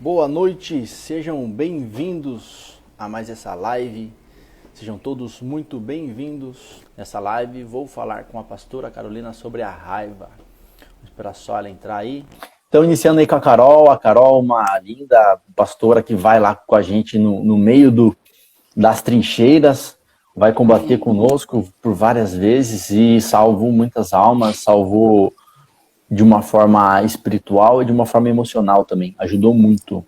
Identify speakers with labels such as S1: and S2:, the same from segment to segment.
S1: Boa noite, sejam bem-vindos a mais essa live. Sejam todos muito bem-vindos nessa live. Vou falar com a pastora Carolina sobre a raiva. Vou esperar só ela entrar aí. Então, iniciando aí com a Carol. A Carol, uma linda pastora que vai lá com a gente no meio das trincheiras, vai combater conosco por várias vezes e salvou muitas almas, salvou de uma forma espiritual e de uma forma emocional também. Ajudou muito.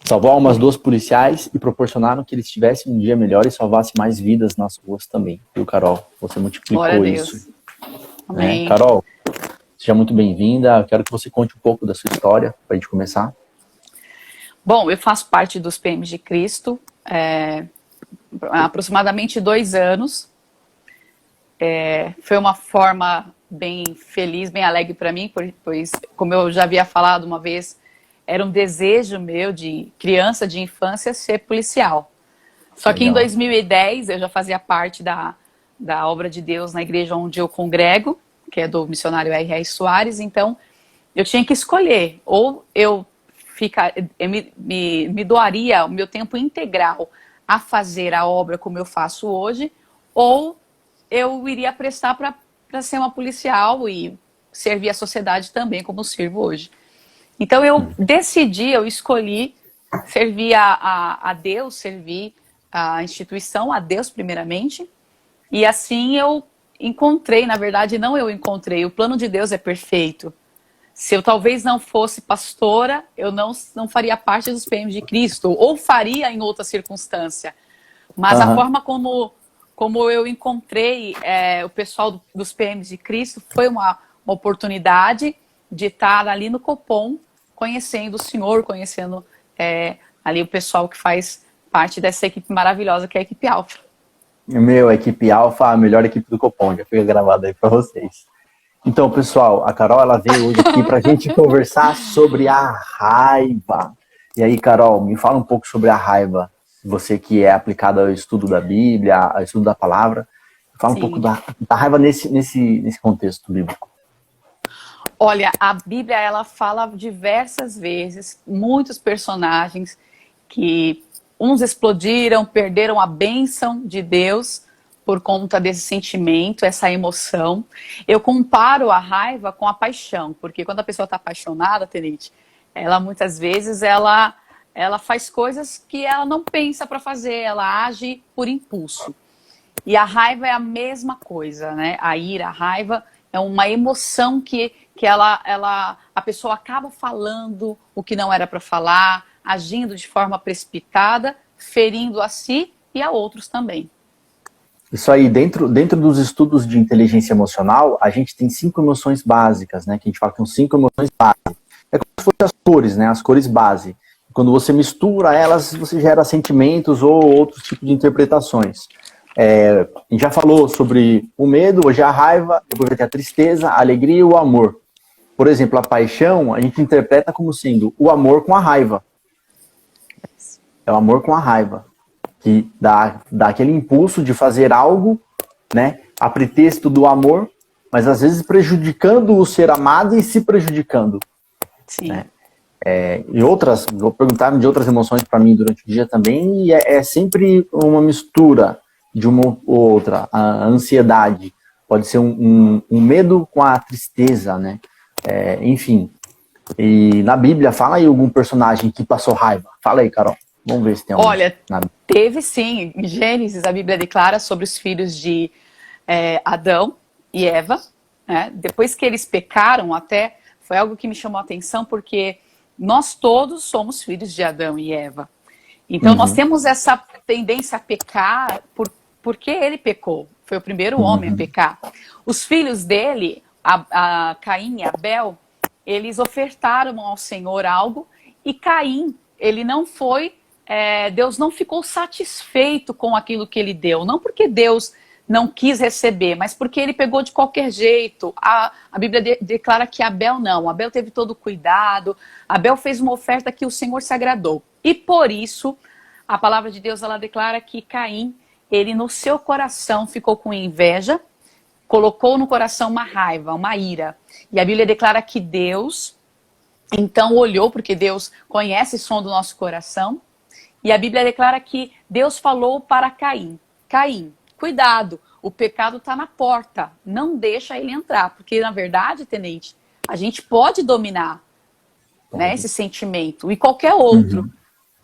S1: Salvou almas dos policiais e proporcionaram que eles tivessem um dia melhor e salvassem mais vidas nas ruas também. Viu, Carol? Você multiplicou isso.
S2: Amém.
S1: Carol, seja muito bem-vinda. Quero que você conte um pouco da sua história para a gente começar.
S2: Bom, eu faço parte dos PMs de Cristo há aproximadamente 2 anos. Foi uma forma bem feliz, bem alegre para mim, pois, como eu já havia falado uma vez, era um desejo meu de criança, de infância, ser policial. Só que em 2010 eu já fazia parte da obra de Deus na igreja onde eu congrego, que é do missionário R.R. Soares, então eu tinha que escolher, ou eu me doaria o meu tempo integral a fazer a obra como eu faço hoje, ou eu iria prestar para ser uma policial e servir a sociedade também como sirvo hoje. Então eu escolhi servir a Deus, servir a instituição, a Deus primeiramente, e assim eu encontrei, na verdade não eu encontrei, o plano de Deus é perfeito. Se eu talvez não fosse pastora, eu não faria parte dos PMs de Cristo, ou faria em outra circunstância. Mas a forma como eu encontrei o pessoal dos PMs de Cristo foi uma oportunidade de estar ali no Copom, conhecendo o Senhor, conhecendo ali o pessoal que faz parte dessa equipe maravilhosa que é a equipe Alfa.
S1: A equipe Alfa, a melhor equipe do Copom, já fica gravado aí para vocês. Então, pessoal, a Carol ela veio hoje aqui para a gente conversar sobre a raiva. E aí, Carol, me fala um pouco sobre a raiva. Você que é aplicada ao estudo da Bíblia, ao estudo da palavra, fala um pouco da raiva nesse contexto bíblico.
S2: Olha, a Bíblia ela fala diversas vezes, muitos personagens que uns explodiram, perderam a bênção de Deus por conta desse sentimento, essa emoção. Eu comparo a raiva com a paixão, porque quando a pessoa está apaixonada, Tenente, ela muitas vezes ela faz coisas que ela não pensa para fazer, ela age por impulso. E a raiva é a mesma coisa, né? A ira, a raiva é uma emoção que a pessoa acaba falando o que não era para falar, agindo de forma precipitada, ferindo a si e a outros também.
S1: Isso aí, dentro dos estudos de inteligência emocional, a gente tem 5 emoções básicas, né? Que a gente fala que são 5 emoções base. É como se fossem as cores, né? As cores base. Quando você mistura elas, você gera sentimentos ou outros tipos de interpretações. A gente já falou sobre o medo, hoje a raiva, depois vai ter a tristeza, a alegria e o amor. Por exemplo, a paixão, a gente interpreta como sendo o amor com a raiva. É o amor com a raiva. Que dá aquele impulso de fazer algo, né, a pretexto do amor, mas às vezes prejudicando o ser amado e se prejudicando.
S2: Sim.
S1: Né? E outras, vou perguntar de outras emoções para mim durante o dia também, e é sempre uma mistura de uma ou outra. A ansiedade pode ser um medo com a tristeza, né? Enfim. E na Bíblia, fala aí algum personagem que passou raiva. Fala aí, Carol. Vamos ver se tem algum.
S2: Olha, teve sim. Em Gênesis, a Bíblia declara sobre os filhos de Adão e Eva. Né? Depois que eles pecaram, até foi algo que me chamou a atenção, porque nós todos somos filhos de Adão e Eva. Então, nós temos essa tendência a pecar porque ele pecou. Foi o primeiro homem a pecar. Os filhos dele, a Caim e Abel, eles ofertaram ao Senhor algo, e Caim, ele não foi... Deus não ficou satisfeito com aquilo que ele deu. Não porque Deus não quis receber, mas porque ele pegou de qualquer jeito. A Bíblia declara que Abel não. Abel teve todo o cuidado. Abel fez uma oferta que o Senhor se agradou. E por isso, a palavra de Deus ela declara que Caim, ele no seu coração ficou com inveja, colocou no coração uma raiva, uma ira. E a Bíblia declara que Deus Então olhou, porque Deus conhece o som do nosso coração, e a Bíblia declara que Deus falou para Caim: Caim, cuidado, o pecado está na porta, não deixa ele entrar. Porque, na verdade, tenente, a gente pode dominar, né, esse sentimento, e qualquer outro,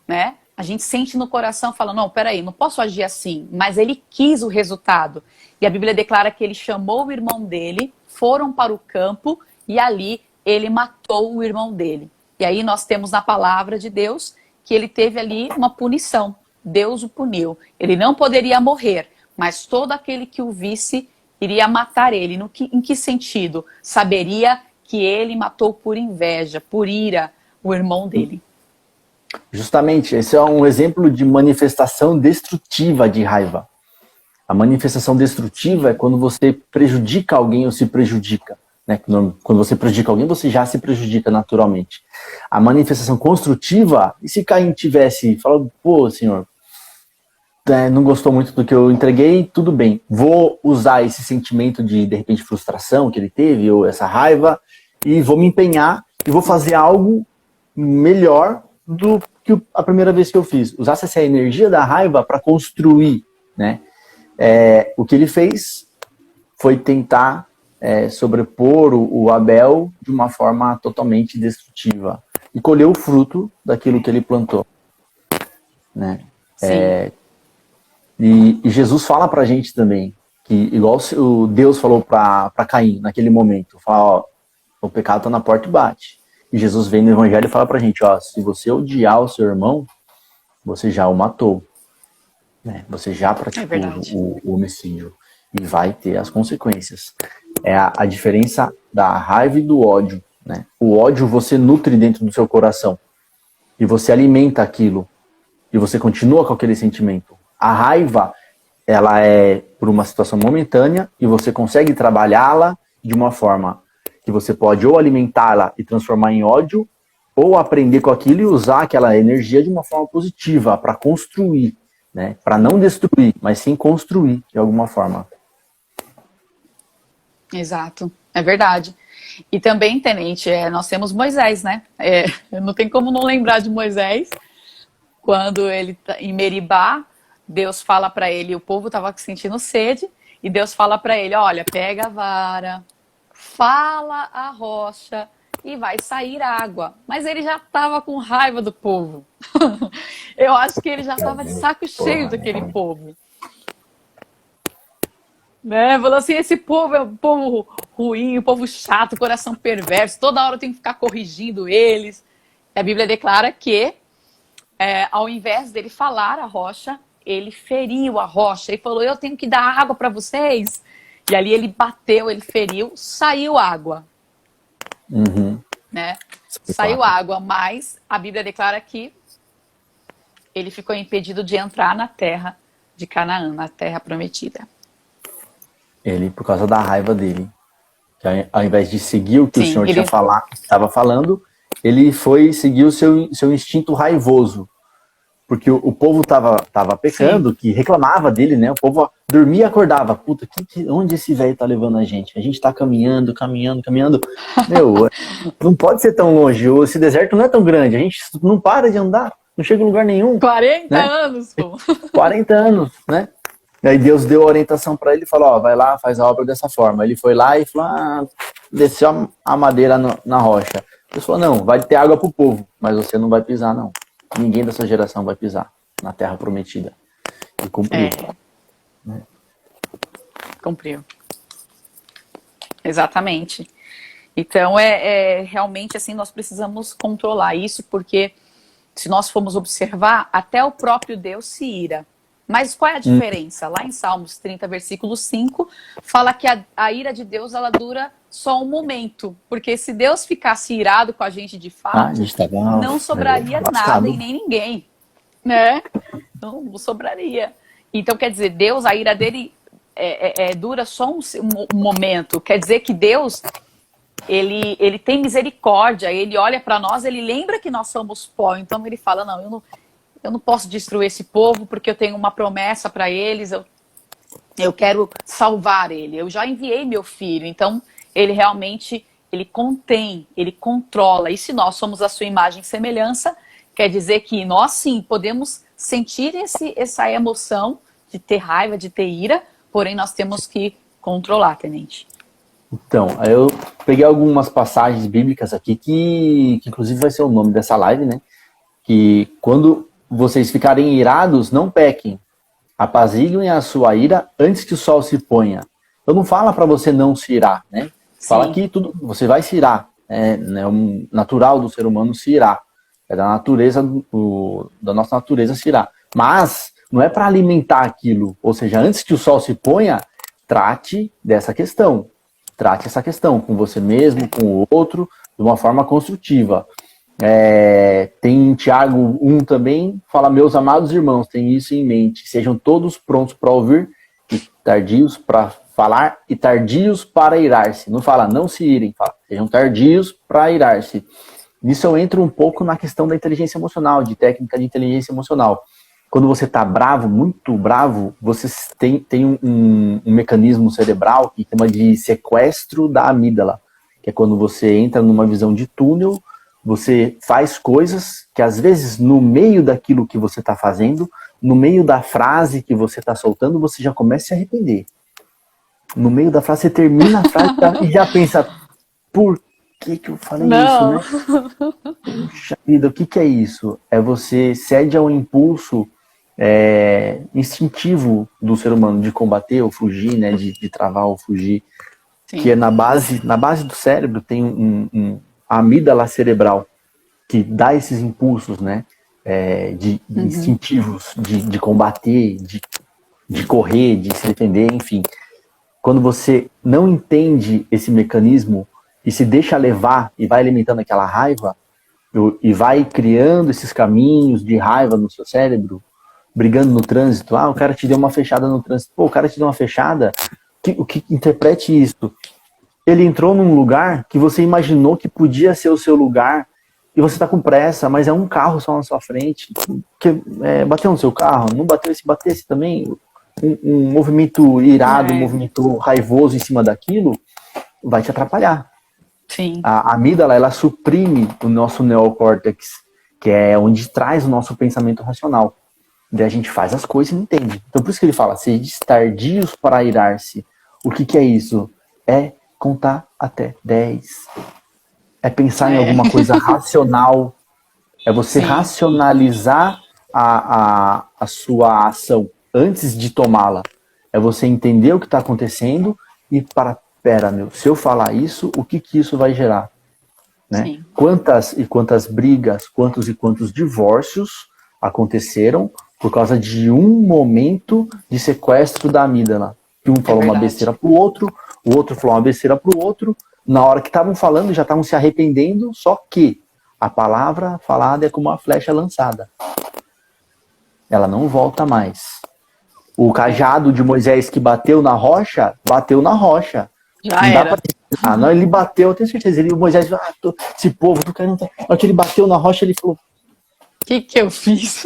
S2: né? A gente sente no coração, fala, não, peraí, não posso agir assim. Mas ele quis o resultado. E a Bíblia declara que ele chamou o irmão dele, foram para o campo, e ali ele matou o irmão dele. E aí nós temos na palavra de Deus que ele teve ali uma punição. Deus o puniu. Ele não poderia morrer, mas todo aquele que o visse iria matar ele. Em que sentido? Saberia que ele matou por inveja, por ira, o irmão dele.
S1: Justamente, esse é um exemplo de manifestação destrutiva de raiva. A manifestação destrutiva é quando você prejudica alguém ou se prejudica. Né? Quando você prejudica alguém, você já se prejudica naturalmente. A manifestação construtiva, e se Caim tivesse falado, pô, senhor, não gostou muito do que eu entreguei, tudo bem. Vou usar esse sentimento de repente, frustração que ele teve, ou essa raiva, e vou me empenhar e vou fazer algo melhor do que a primeira vez que eu fiz. Usasse essa energia da raiva para construir, né? O que ele fez foi tentar sobrepor o Abel de uma forma totalmente destrutiva e colheu o fruto daquilo que ele plantou, né? E Jesus fala pra gente também que, igual o Deus falou pra Caim naquele momento, fala, ó, o pecado tá na porta e bate. E Jesus vem no Evangelho e fala pra gente, ó, se você odiar o seu irmão, você já o matou, né? Você já praticou o homicídio e vai ter as consequências. É a diferença da raiva e do ódio, né? O ódio você nutre dentro do seu coração e você alimenta aquilo e você continua com aquele sentimento. A raiva, ela é por uma situação momentânea e você consegue trabalhá-la de uma forma que você pode ou alimentá-la e transformar em ódio, ou aprender com aquilo e usar aquela energia de uma forma positiva para construir, né? Para não destruir, mas sim construir de alguma forma.
S2: Exato, é verdade. E também, tenente, nós temos Moisés, né? Não tem como não lembrar de Moisés, quando ele tá em Meribá, Deus fala para ele, o povo estava sentindo sede, e Deus fala para ele, olha, pega a vara, fala a rocha e vai sair água. Mas ele já estava com raiva do povo. Eu acho que ele já estava de saco cheio daquele povo. Né? Falou assim, esse povo é um povo ruim, um povo chato, coração perverso, toda hora eu tenho que ficar corrigindo eles. E a Bíblia declara que, ao invés dele falar a rocha, ele feriu a rocha e falou, eu tenho que dar água para vocês. E ali ele bateu, ele feriu, saiu água. Né? Saiu água, mas a Bíblia declara que ele ficou impedido de entrar na terra de Canaã, na terra prometida.
S1: Ele, por causa da raiva dele, que ao invés de seguir o que o Senhor
S2: ele...
S1: estava falando, ele foi seguir o seu instinto raivoso. Porque o povo tava pecando, que reclamava dele, né? O povo dormia e acordava. Puta, onde esse velho tá levando a gente? A gente tá caminhando. Meu, não pode ser tão longe. Esse deserto não é tão grande. A gente não para de andar. Não chega em lugar nenhum.
S2: 40
S1: né?
S2: anos, pô.
S1: 40 anos, né? E aí Deus deu a orientação para ele e falou, ó, vai lá, faz a obra dessa forma. Ele foi lá e falou, desceu a madeira na rocha. Deus falou, não, vai ter água pro povo, mas você não vai pisar, não. Ninguém dessa geração vai pisar na terra prometida. E cumpriu. Né?
S2: Cumpriu. Exatamente. Então, realmente assim, nós precisamos controlar isso, porque se nós formos observar, até o próprio Deus se ira. Mas qual é a diferença? Lá em Salmos 30, versículo 5, fala que a ira de Deus, ela dura só um momento. Porque se Deus ficasse irado com a gente de fato, não sobraria nada e nem ninguém. Né? Não sobraria. Então, quer dizer, Deus, a ira dele dura só um momento. Quer dizer que Deus, ele tem misericórdia, ele olha para nós, ele lembra que nós somos pó. Então ele fala, não, eu não posso destruir esse povo porque eu tenho uma promessa para eles, eu quero salvar ele. Eu já enviei meu filho. Então, ele realmente ele contém, ele controla. E se nós somos a sua imagem e semelhança, quer dizer que nós sim podemos sentir essa emoção de ter raiva, de ter ira, porém nós temos que controlar, tenente.
S1: Então, eu peguei algumas passagens bíblicas aqui que inclusive vai ser o nome dessa live, né? Que quando vocês ficarem irados, não pequem. Apaziguem a sua ira antes que o sol se ponha. Eu não falo para você não se irar, né? Fala que tudo, você vai se irar. É natural do ser humano se irar. É da natureza, da nossa natureza se irar. Mas não é para alimentar aquilo. Ou seja, antes que o sol se ponha, trate dessa questão. Trate essa questão com você mesmo, com o outro, de uma forma construtiva. Tem Tiago 1 também, fala: meus amados irmãos, tenham isso em mente, sejam todos prontos para ouvir, e tardios para falar e tardios para irar-se. Não fala não se irem, fala sejam tardios para irar-se. Nisso eu entro um pouco na questão da inteligência emocional, de técnica de inteligência emocional. Quando você está bravo, muito bravo, você tem um mecanismo cerebral que chama de sequestro da amígdala, que é quando você entra numa visão de túnel, você faz coisas que às vezes no meio daquilo que você está fazendo, no meio da frase que você está soltando, você já começa a se arrepender. No meio da frase, você termina a frase e já pensa, por que eu falei isso, né? Puxa vida, o que é isso? É você cede ao impulso instintivo do ser humano de combater ou fugir, né? De travar ou fugir. Sim. Que é na base do cérebro tem a amígdala cerebral que dá esses impulsos, né? Instintivos de combater, de correr, de se defender, enfim. Quando você não entende esse mecanismo e se deixa levar e vai alimentando aquela raiva e vai criando esses caminhos de raiva no seu cérebro, brigando no trânsito, o cara te deu uma fechada no trânsito, o cara te deu uma fechada, o que interprete isso? Ele entrou num lugar que você imaginou que podia ser o seu lugar e você está com pressa, mas é um carro só na sua frente, bateu no seu carro, não bateu, se batesse também, um movimento irado, um movimento raivoso em cima daquilo, vai te atrapalhar.
S2: Sim.
S1: A amígdala, ela suprime o nosso neocórtex, que é onde traz o nosso pensamento racional. Daí a gente faz as coisas e não entende. Então por isso que ele fala, sejam tardios para irar-se. O que é isso? É contar até 10. É pensar em alguma coisa racional. É você racionalizar a sua ação antes de tomá-la. É você entender o que está acontecendo e se eu falar isso, o que isso vai gerar? Né? Quantas brigas, quantos divórcios aconteceram por causa de um momento de sequestro da amígdala. Que um falou uma besteira pro outro, o outro falou uma besteira pro outro, na hora que estavam falando já estavam se arrependendo, só que a palavra falada é como uma flecha lançada. Ela não volta mais. O cajado de Moisés que bateu na rocha.
S2: Já era.
S1: Não, ele bateu, eu tenho certeza. Moisés, esse povo, tô querendo. Na hora que ele bateu na rocha, ele falou:
S2: o que eu fiz?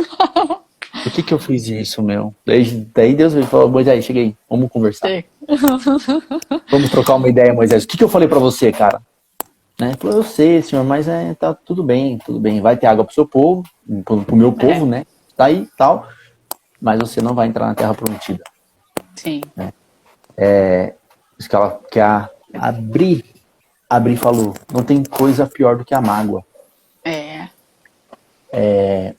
S1: Por que eu fiz isso, meu? Daí Deus veio e falou: Moisés, chega aí, vamos conversar. Vamos trocar uma ideia, Moisés. O que eu falei pra você, cara? Né? Ele falou: eu sei, senhor, mas tá tudo bem. Vai ter água pro seu povo, pro meu povo, né? Tá aí, tal. Mas você não vai entrar na terra prometida.
S2: Sim.
S1: Isso que a Abri falou, não tem coisa pior do que a mágoa.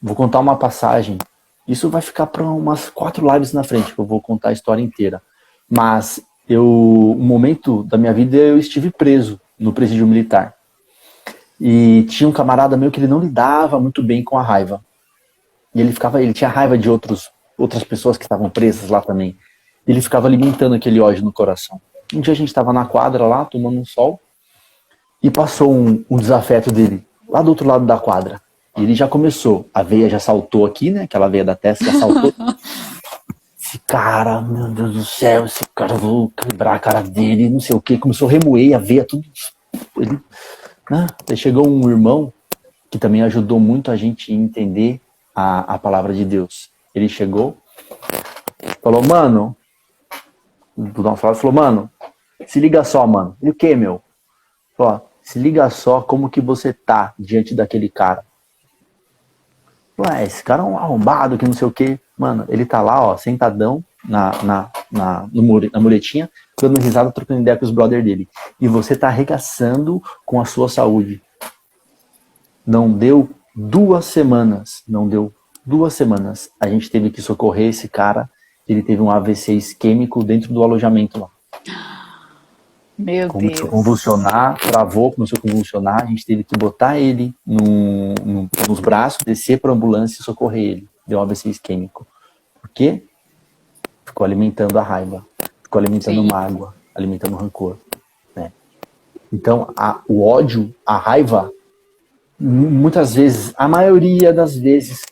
S1: Vou contar uma passagem. Isso vai ficar para umas 4 lives na frente, que eu vou contar a história inteira. Mas um momento da minha vida eu estive preso no presídio militar. E tinha um camarada meu que ele não lidava muito bem com a raiva. E ele tinha raiva de outras pessoas que estavam presas lá também. Ele ficava alimentando aquele ódio no coração. Um dia a gente estava na quadra lá, tomando um sol, e passou um desafeto dele, lá do outro lado da quadra. E ele já começou, a veia já saltou aqui, né? Aquela veia da testa já saltou. Esse cara, meu Deus do céu, esse cara, eu vou quebrar a cara dele, não sei o que. Começou a remoer a veia, tudo. Aí chegou um irmão que também ajudou muito a gente a entender a palavra de Deus. Ele chegou, falou: mano, do nosso lado, falou: mano, se liga só, mano. Ele: o que, meu? Falou: Se liga só como que você tá diante daquele cara. Ué, esse cara é um arrombado que não sei o quê. Mano, ele tá lá, ó, sentadão na muretinha, dando risada, trocando ideia com os brother dele. E você tá arregaçando com a sua saúde. Não deu 2 semanas. Não deu 2 semanas. A gente teve que socorrer esse cara. Ele teve um AVC isquêmico dentro do alojamento lá.
S2: Meu
S1: Começou a
S2: Deus.
S1: convulsionar, travou, começou a convulsionar. A gente teve que botar ele nos braços, descer para a ambulância e socorrer ele. Deu um AVC isquêmico. Por quê? Ficou alimentando a raiva. Ficou alimentando
S2: Sim.
S1: mágoa. Alimentando rancor. Né? Então, o ódio, a raiva, muitas vezes, a maioria das vezes,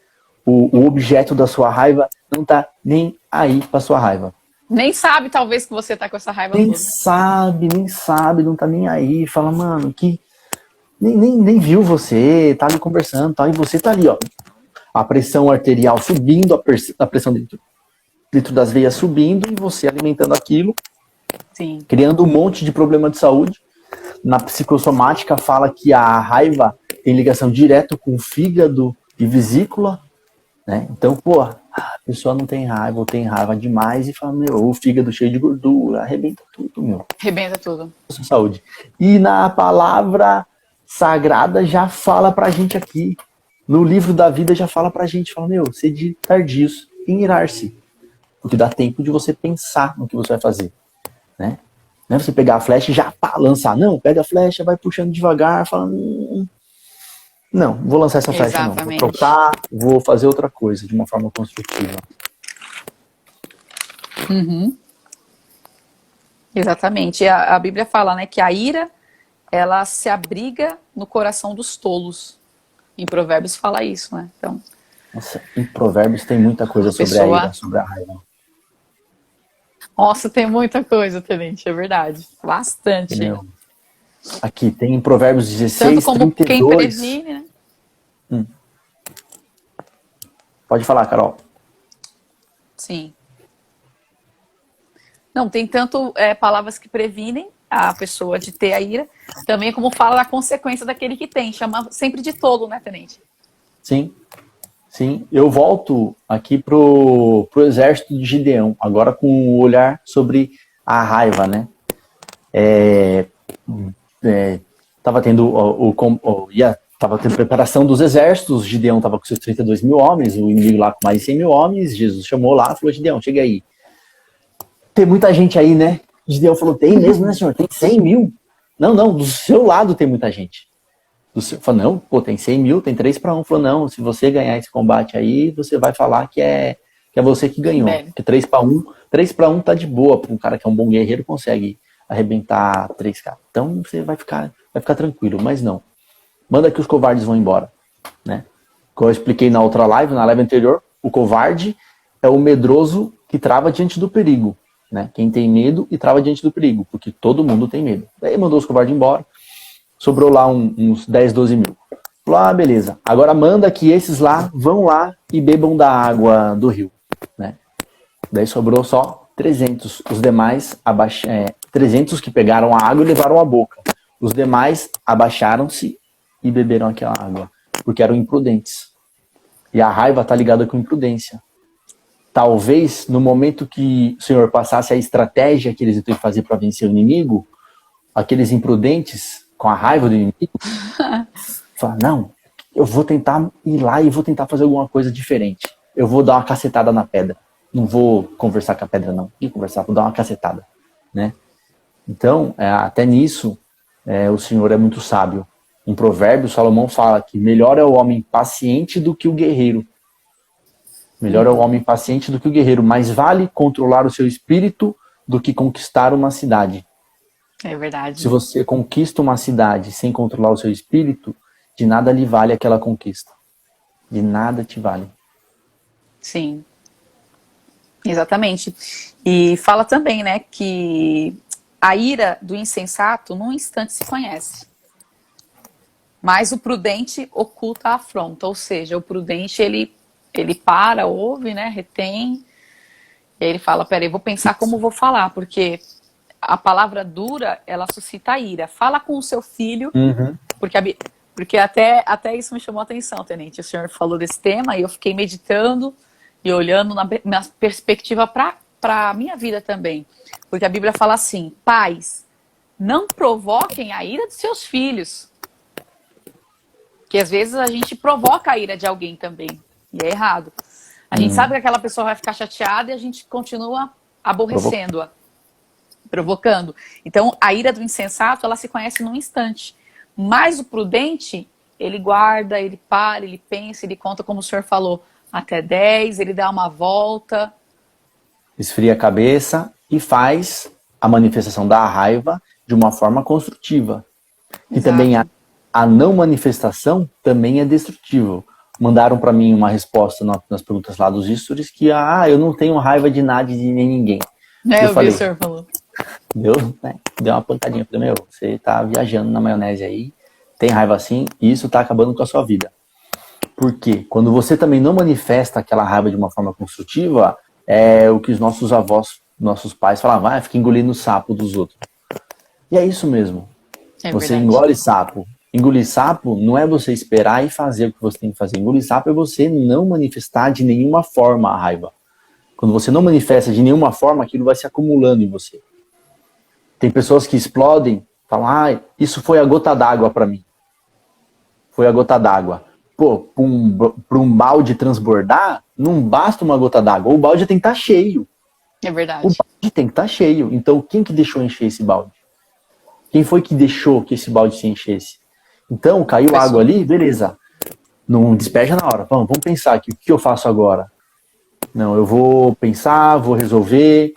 S1: o objeto da sua raiva não tá nem aí pra sua raiva.
S2: Nem sabe, talvez, que você tá com essa raiva
S1: Nem
S2: toda.
S1: sabe, não tá nem aí. Fala, mano, que nem viu você, tá ali conversando, tá, e você tá ali, ó. A pressão arterial subindo, a pressão dentro das veias subindo, e você alimentando aquilo,
S2: Sim.
S1: criando um monte de problema de saúde. Na psicossomática fala que a raiva tem ligação direta com o fígado e vesícula, né? Então, pô, a pessoa não tem raiva, ou tem raiva demais e fala, meu, o fígado cheio de gordura, arrebenta tudo, meu.
S2: Arrebenta tudo.
S1: Saúde. E na palavra sagrada já fala pra gente aqui, no livro da vida já fala pra gente, fala, meu, sede tardios em irar-se, porque dá tempo de você pensar no que você vai fazer, né? Não é você pegar a flecha e já lançar. Não, pega a flecha, vai puxando devagar, fala, não, vou lançar essa flecha não. Vou trocar, vou fazer outra coisa, de uma forma construtiva.
S2: Uhum. Exatamente. A Bíblia fala, né, que a ira, ela se abriga no coração dos tolos. Em Provérbios fala isso, né? Então,
S1: nossa, em Provérbios tem muita coisa sobre a ira, sobre a raiva.
S2: Nossa, tem muita coisa, Tenente, é verdade. Bastante.
S1: Entendeu? Aqui tem em Provérbios 16,
S2: tanto como
S1: 32.
S2: Quem previne, né?
S1: Pode falar, Carol.
S2: Sim. Não, tem tanto palavras que previnem a pessoa de ter a ira, também como fala da consequência daquele que tem. Chama sempre de tolo, né, Tenente?
S1: Sim, sim. Eu volto aqui pro exército de Gideão, agora com o olhar sobre a raiva, né? Tava tendo tava tendo preparação dos exércitos, Gideão tava com seus 32 mil homens, o inimigo lá com mais de 100 mil homens, Jesus chamou lá e falou, Gideão, chega aí. Tem muita gente aí, né? Gideão falou, tem mesmo, né, senhor? Tem 100 mil? Não, do seu lado tem muita gente. Falou, não, pô, tem 100 mil, tem 3-1. Falou, não, se você ganhar esse combate aí, você vai falar que é você que ganhou. Porque 3-1 tá de boa, para um cara que é um bom guerreiro, consegue arrebentar 3 caras. Então você vai ficar tranquilo, mas não. Manda que os covardes vão embora, né? Como eu expliquei na outra live, na live anterior, o covarde é o medroso que trava diante do perigo, né? Quem tem medo e trava diante do perigo, porque todo mundo tem medo. Daí mandou os covardes embora, sobrou lá uns 10, 12 mil. Falou, beleza, agora manda que esses lá vão lá e bebam da água do rio, né? Daí sobrou só 300, os demais 300 que pegaram a água e levaram a boca. Os demais abaixaram-se e beberam aquela água, porque eram imprudentes. E a raiva está ligada com imprudência. Talvez, no momento que o Senhor passasse a estratégia que eles iam ter que fazer para vencer o inimigo, aqueles imprudentes, com a raiva do inimigo, falaram, não, eu vou tentar ir lá e vou tentar fazer alguma coisa diferente. Eu vou dar uma cacetada na pedra. Não vou conversar com a pedra, não. E conversar, vou dar uma cacetada, né? Então, até nisso, o Senhor é muito sábio. Em Provérbios, Salomão fala que melhor é o homem paciente do que o guerreiro. Melhor é o homem paciente do que o guerreiro. Mais vale controlar o seu espírito do que conquistar uma cidade.
S2: É verdade.
S1: Se você conquista uma cidade sem controlar o seu espírito, de nada lhe vale aquela conquista. De nada te vale.
S2: Sim. Exatamente. E fala também, né, que a ira do insensato num instante se conhece. Mas o prudente oculta a afronta, ou seja, o prudente ele para, ouve, né, retém, e aí ele fala, peraí, vou pensar como vou falar, porque a palavra dura, ela suscita a ira. Fala com o seu filho,
S1: Uhum.
S2: porque até isso me chamou a atenção, Tenente. O senhor falou desse tema e eu fiquei meditando e olhando na perspectiva para a minha vida também. Porque a Bíblia fala assim: pais, não provoquem a ira de seus filhos. Que às vezes a gente provoca a ira de alguém também. E é errado. A gente sabe que aquela pessoa vai ficar chateada e a gente continua aborrecendo-a, provocando. Então, a ira do insensato, ela se conhece num instante. Mas o prudente, ele guarda, ele para, ele pensa, ele conta, como o senhor falou, até 10, ele dá uma volta.
S1: Esfria a cabeça e faz a manifestação da raiva de uma forma construtiva. E
S2: Exato.
S1: também a não manifestação também é destrutível. Mandaram para mim uma resposta nas perguntas lá dos stories que eu não tenho raiva de nada e de nem ninguém.
S2: Eu vi o senhor falou.
S1: Deu uma pancadinha. Falei, você tá viajando na maionese aí, tem raiva assim, e isso tá acabando com a sua vida. Por quê? Quando você também não manifesta aquela raiva de uma forma construtiva, é o que os nossos avós, nossos pais falavam, fica engolindo o sapo dos outros. E é isso mesmo. Você engole sapo. Engolir sapo não é você esperar e fazer o que você tem que fazer. Engolir sapo é você não manifestar de nenhuma forma a raiva. Quando você não manifesta de nenhuma forma, aquilo vai se acumulando em você. Tem pessoas que explodem, falam, isso foi a gota d'água para mim. Foi a gota d'água. Pô, para um balde transbordar, não basta uma gota d'água. O balde tem que estar cheio.
S2: É verdade.
S1: O balde tem que estar cheio. Então, quem que deixou encher esse balde? Quem foi que deixou que esse balde se enchesse? Então, caiu água ali, beleza. Não despeja na hora. Vamos pensar aqui, o que eu faço agora? Não, eu vou pensar, vou resolver.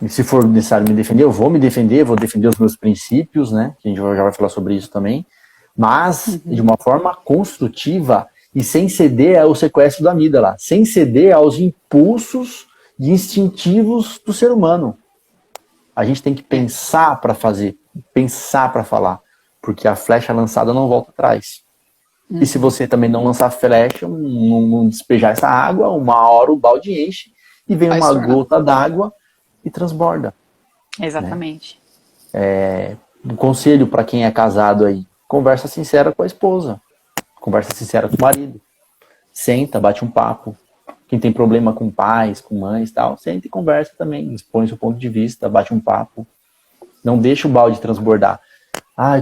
S1: E se for necessário me defender, eu vou me defender, vou defender os meus princípios, né? Que a gente já vai falar sobre isso também. Mas, de uma forma construtiva e sem ceder ao sequestro da amígdala, sem ceder aos impulsos instintivos do ser humano. A gente tem que pensar para fazer, pensar para falar, porque a flecha lançada não volta atrás. E se você também não lançar flecha, não despejar essa água, uma hora o balde enche e vem uma gota d'água e transborda.
S2: Exatamente.
S1: Né? Um conselho para quem é casado aí, conversa sincera com a esposa, conversa sincera com o marido. Senta, bate um papo. Quem tem problema com pais, com mães e tal, senta e conversa também, expõe seu ponto de vista, bate um papo. Não deixa o balde transbordar.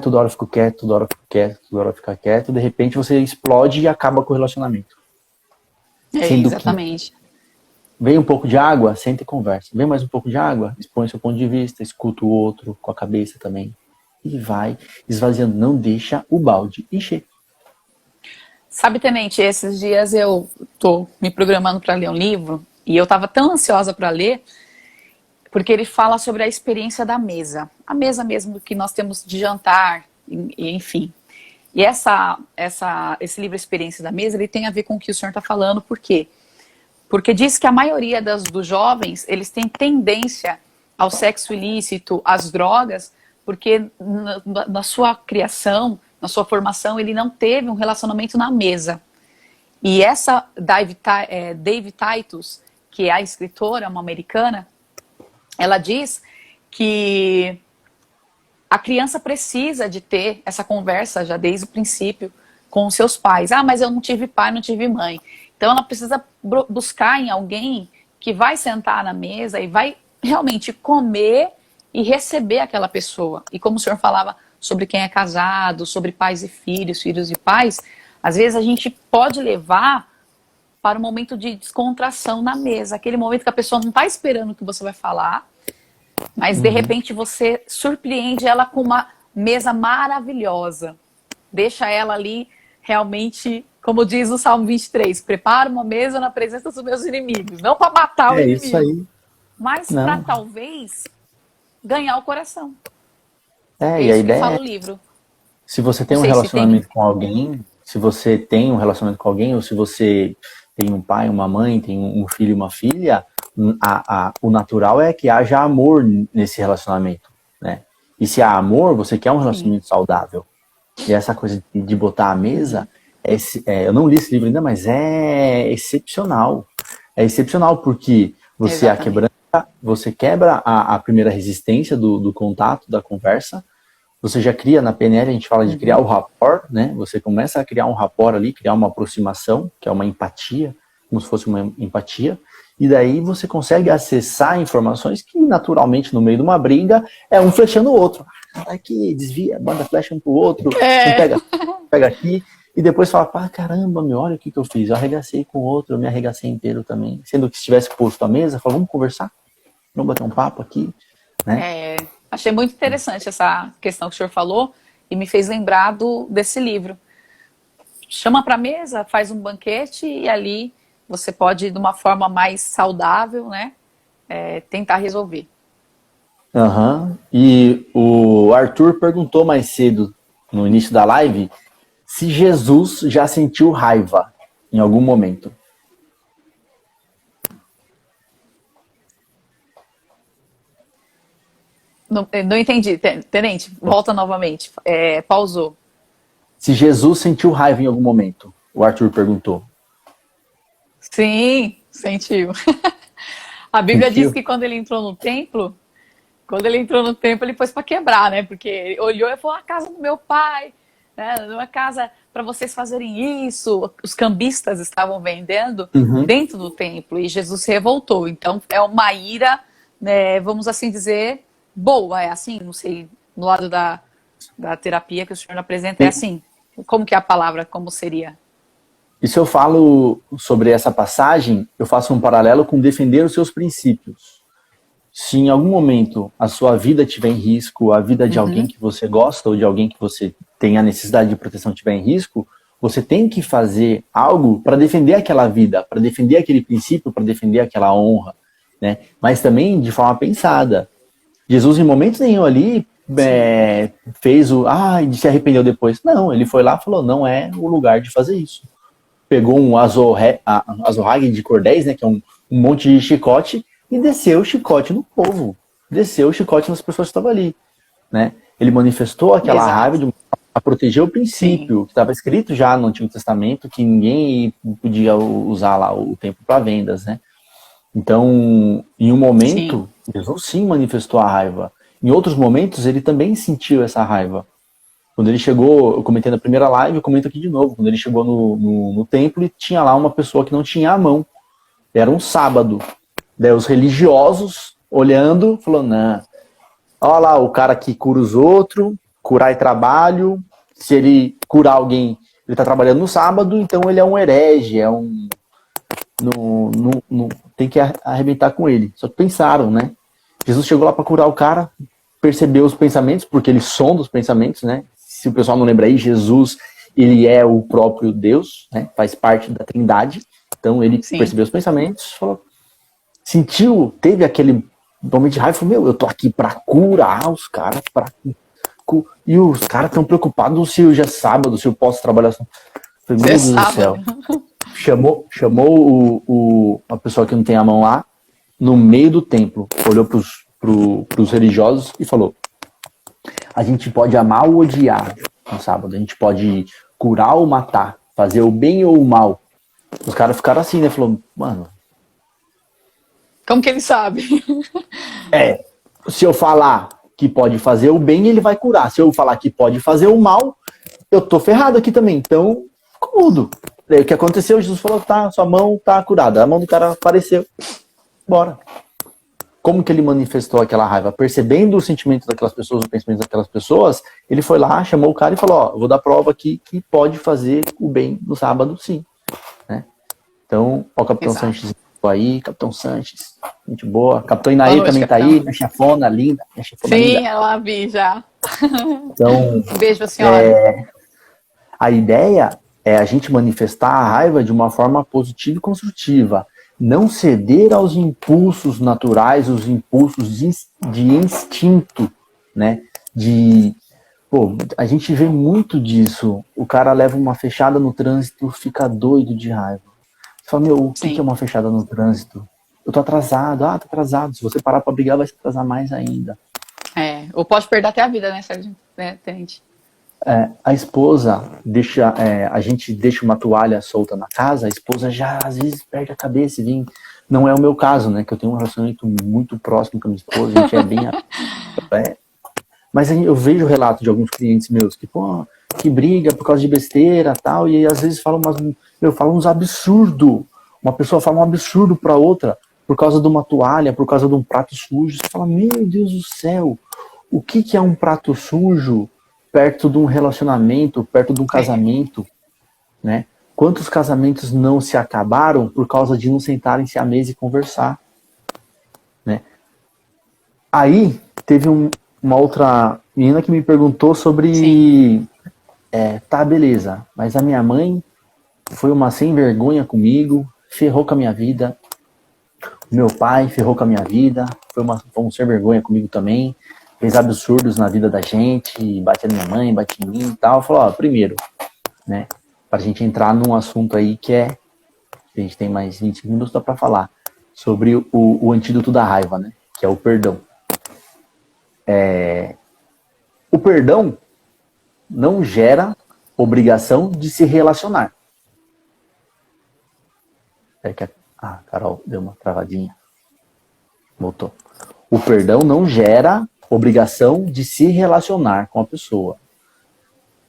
S1: Toda hora eu fico quieto, toda hora eu fico quieto, toda hora eu fico quieto, de repente você explode e acaba com o relacionamento.
S2: Exatamente.
S1: Vem um pouco de água, senta e conversa. Vem mais um pouco de água, expõe seu ponto de vista, escuta o outro com a cabeça também. E vai esvaziando, não deixa o balde encher.
S2: Sabe, Tenente, esses dias eu tô me programando para ler um livro e eu tava tão ansiosa para ler porque ele fala sobre a experiência da mesa. A mesa mesmo que nós temos de jantar, enfim. E esse livro Experiência da Mesa, ele tem a ver com o que o senhor está falando. Por quê? Porque diz que a maioria dos jovens, eles têm tendência ao sexo ilícito, às drogas, porque na sua criação, na sua formação, ele não teve um relacionamento na mesa. E essa Dave Titus, que é a escritora, uma americana, ela diz que a criança precisa de ter essa conversa já desde o princípio com os seus pais. Mas eu não tive pai, não tive mãe. Então ela precisa buscar em alguém que vai sentar na mesa e vai realmente comer e receber aquela pessoa. E como o senhor falava sobre quem é casado, sobre pais e filhos, filhos e pais, às vezes a gente pode levar para um momento de descontração na mesa. Aquele momento que a pessoa não está esperando o que você vai falar, mas de repente você surpreende ela com uma mesa maravilhosa. Deixa ela ali realmente, como diz o Salmo 23, prepara uma mesa na presença dos meus inimigos. Não para matar o inimigo,
S1: isso aí.
S2: Mas para talvez ganhar o coração.
S1: E a
S2: isso
S1: ideia
S2: que fala o livro.
S1: Se você tem um relacionamento com alguém, se você tem um relacionamento com alguém, ou se você tem um pai, uma mãe, tem um filho e uma filha, o natural é que haja amor nesse relacionamento, né? E se há amor, você quer um relacionamento saudável. E essa coisa de botar a mesa, eu não li esse livro ainda, mas é excepcional. É excepcional porque você quebrando você quebra a primeira resistência do contato, da conversa. Você já cria, na PNL a gente fala de criar o rapport, né? Você começa a criar um rapport ali, criar uma aproximação, que é uma empatia, como se fosse uma empatia. E daí você consegue acessar informações que, naturalmente, no meio de uma briga, é um flechando o outro. Aqui, desvia, manda flecha um pro outro, um pega aqui. E depois fala, pá, caramba, meu, olha o que eu fiz. Eu arregacei com o outro, eu me arregacei inteiro também. Sendo que se tivesse posto à mesa, falou, vamos conversar? Vamos bater um papo aqui, né?
S2: Achei muito interessante essa questão que o senhor falou e me fez lembrar desse livro. Chama para a mesa, faz um banquete e ali você pode, de uma forma mais saudável, né, tentar resolver.
S1: E o Arthur perguntou mais cedo, no início da live, se Jesus já sentiu raiva em algum momento.
S2: Não entendi, tenente, volta novamente, pausou.
S1: Se Jesus sentiu raiva em algum momento, o Arthur perguntou.
S2: Sim, sentiu. A Bíblia diz que quando ele entrou no templo, ele pôs para quebrar, né? Porque ele olhou e falou, a casa do meu pai, né? Uma casa para vocês fazerem isso. Os cambistas estavam vendendo dentro do templo e Jesus se revoltou. Então é uma ira, né, vamos assim dizer, boa, é assim, não sei, no lado da terapia que o senhor apresenta, é assim. Como que é a palavra, como seria?
S1: E se eu falo sobre essa passagem, eu faço um paralelo com defender os seus princípios. Se em algum momento a sua vida estiver em risco, a vida de alguém que você gosta ou de alguém que você tem a necessidade de proteção estiver em risco, você tem que fazer algo para defender aquela vida, para defender aquele princípio, para defender aquela honra, né? Mas também de forma pensada. Jesus, em momento nenhum ali, fez e se arrependeu depois. Não, ele foi lá e falou, não é o lugar de fazer isso. Pegou um azorrague de cordéis, né, que é um monte de chicote, e desceu o chicote no povo. Desceu o chicote nas pessoas que estavam ali, né? Ele manifestou aquela raiva a proteger o princípio, que estava escrito já no Antigo Testamento, que ninguém podia usar lá o templo para vendas, né? Então, em um momento, Jesus sim manifestou a raiva. Em outros momentos, ele também sentiu essa raiva. Quando ele chegou, eu comentei na primeira live, eu comento aqui de novo. Quando ele chegou no templo, e tinha lá uma pessoa que não tinha a mão. Era um sábado. Daí os religiosos, olhando, falando, não, olha lá, o cara que cura os outros, curar é trabalho. Se ele curar alguém, ele está trabalhando no sábado, então ele é um herege, tem que arrebentar com ele. Só que pensaram, né? Jesus chegou lá para curar o cara, percebeu os pensamentos, porque ele sonda os pensamentos, né? Se o pessoal não lembra aí, Jesus, ele é o próprio Deus, né? Faz parte da Trindade. Então ele percebeu os pensamentos, falou, sentiu, teve aquele momento de raiva, falou, meu, eu tô aqui para curar os caras, e os caras estão preocupados se hoje é sábado, se eu posso trabalhar. Falei, meu Deus do céu. Chamou a pessoa que não tem a mão lá, no meio do templo, olhou pros religiosos e falou, a gente pode amar ou odiar no sábado, a gente pode curar ou matar, fazer o bem ou o mal. Os caras ficaram assim, né? Falou, mano...
S2: Como que ele sabe?
S1: Se eu falar que pode fazer o bem, ele vai curar. Se eu falar que pode fazer o mal, eu tô ferrado aqui também. Então, ficou mudo. Daí o que aconteceu? Jesus falou, tá, sua mão tá curada. A mão do cara apareceu. Bora. Como que ele manifestou aquela raiva? Percebendo o sentimento daquelas pessoas, o pensamento daquelas pessoas, ele foi lá, chamou o cara e falou, ó, vou dar prova aqui que pode fazer o bem no sábado, sim. Né? Então, ó, o Capitão Sanches aí, Capitão Sanches, gente boa. Capitão Inaê também tá aí, minha chefona linda.
S2: Sim, linda. Ela vi já.
S1: Então,
S2: um beijo, senhora.
S1: A ideia é a gente manifestar a raiva de uma forma positiva e construtiva. Não ceder aos impulsos naturais, os impulsos de instinto, né? A gente vê muito disso. O cara leva uma fechada no trânsito, fica doido de raiva. Você fala, meu, o que é uma fechada no trânsito? Eu tô atrasado. Tô atrasado. Se você parar pra brigar, vai se atrasar mais ainda.
S2: Ou pode perder até a vida, né, Sérgio? Tenente?
S1: A esposa a gente deixa uma toalha solta na casa, a esposa já às vezes perde a cabeça e vem Não é o meu caso, né? Que eu tenho um relacionamento muito próximo com a minha esposa, a gente é bem... Mas eu vejo relatos de alguns clientes meus que, pô, que briga por causa de besteira e tal, e às vezes falam uns absurdos. Uma pessoa fala um absurdo pra outra por causa de uma toalha, por causa de um prato sujo. Você fala, meu Deus do céu, o que é um prato sujo perto de um relacionamento, perto de um casamento, né? Quantos casamentos não se acabaram por causa de não sentarem-se à mesa e conversar, né? Aí, teve uma outra menina que me perguntou sobre... tá, beleza, mas a minha mãe foi uma sem vergonha comigo, ferrou com a minha vida. Meu pai ferrou com a minha vida, foi um sem vergonha comigo também, fez absurdos na vida da gente, bate na minha mãe, bate em mim e tal. Falou, primeiro, né, pra gente entrar num assunto aí que a gente tem mais 20 minutos pra falar, sobre o antídoto da raiva, né, que é o perdão. O perdão não gera obrigação de se relacionar. Carol, deu uma travadinha. Voltou. O perdão não gera obrigação de se relacionar com a pessoa.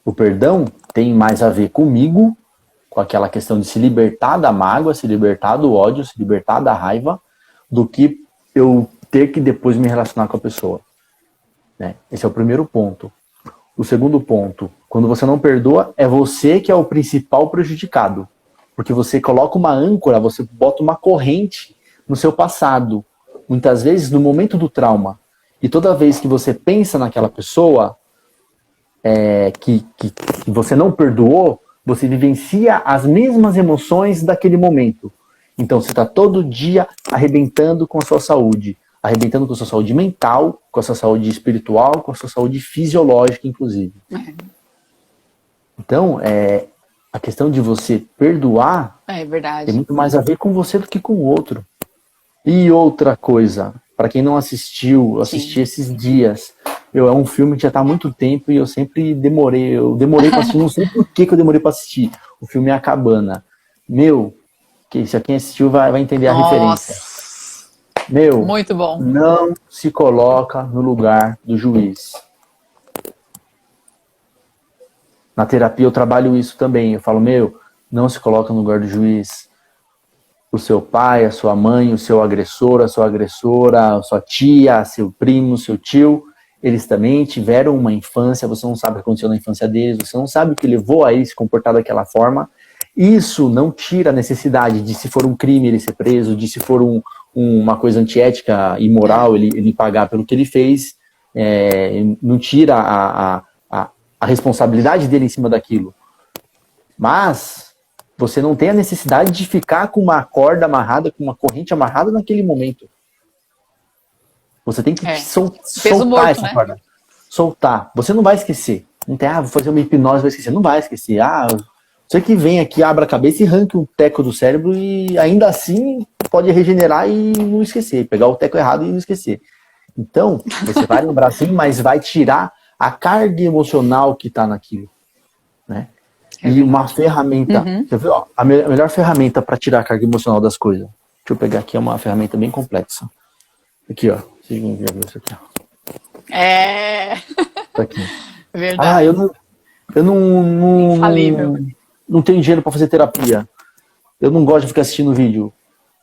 S1: O perdão tem mais a ver comigo, com aquela questão de se libertar da mágoa, se libertar do ódio, se libertar da raiva, do que eu ter que depois me relacionar com a pessoa. Né? Esse é o primeiro ponto. O segundo ponto, quando você não perdoa, é você que é o principal prejudicado. Porque você coloca uma âncora, você bota uma corrente no seu passado. Muitas vezes no momento do trauma. E toda vez que você pensa naquela pessoa que você não perdoou, você vivencia as mesmas emoções daquele momento. Então você está todo dia arrebentando com a sua saúde. Arrebentando com a sua saúde mental, com a sua saúde espiritual, com a sua saúde fisiológica, inclusive. Então, a questão de você perdoar
S2: verdade.
S1: tem muito mais a ver com você do que com o outro. E outra coisa, para quem não assistiu, eu assisti esses dias. É um filme que já está há muito tempo e eu sempre demorei. Eu demorei para assistir, não sei por que eu demorei para assistir. O filme é A Cabana. Se quem assistiu vai entender a referência.
S2: Muito bom.
S1: Não se coloca no lugar do juiz. Na terapia eu trabalho isso também. Eu falo, não se coloca no lugar do juiz. O seu pai, a sua mãe, o seu agressor, a sua agressora, a sua tia, seu primo, seu tio, eles também tiveram uma infância, você não sabe o que aconteceu na infância deles, você não sabe o que levou a ele se comportar daquela forma. Isso não tira a necessidade de, se for um crime, ele ser preso, de se for uma coisa antiética, imoral, ele pagar pelo que ele fez. Não tira a responsabilidade dele em cima daquilo. Mas você não tem a necessidade de ficar com uma corda amarrada, com uma corrente amarrada naquele momento. Você tem que soltar
S2: morto,
S1: essa corda. Soltar. Você não vai esquecer. Não tem, vou fazer uma hipnose, vai esquecer. Não vai esquecer. Você que vem aqui, abre a cabeça e arranca um teco do cérebro e ainda assim pode regenerar e não esquecer. Pegar o teco errado e não esquecer. Então, você vai lembrar sim, mas vai tirar a carga emocional que está naquilo. Né? E uma ferramenta. Você viu, a melhor ferramenta para tirar a carga emocional das coisas. Deixa eu pegar aqui, é uma ferramenta bem complexa. Aqui, ó. Vocês vão ver isso aqui, ó. Tá aqui.
S2: Verdade.
S1: Eu não tenho dinheiro para fazer terapia. Eu não gosto de ficar assistindo vídeo.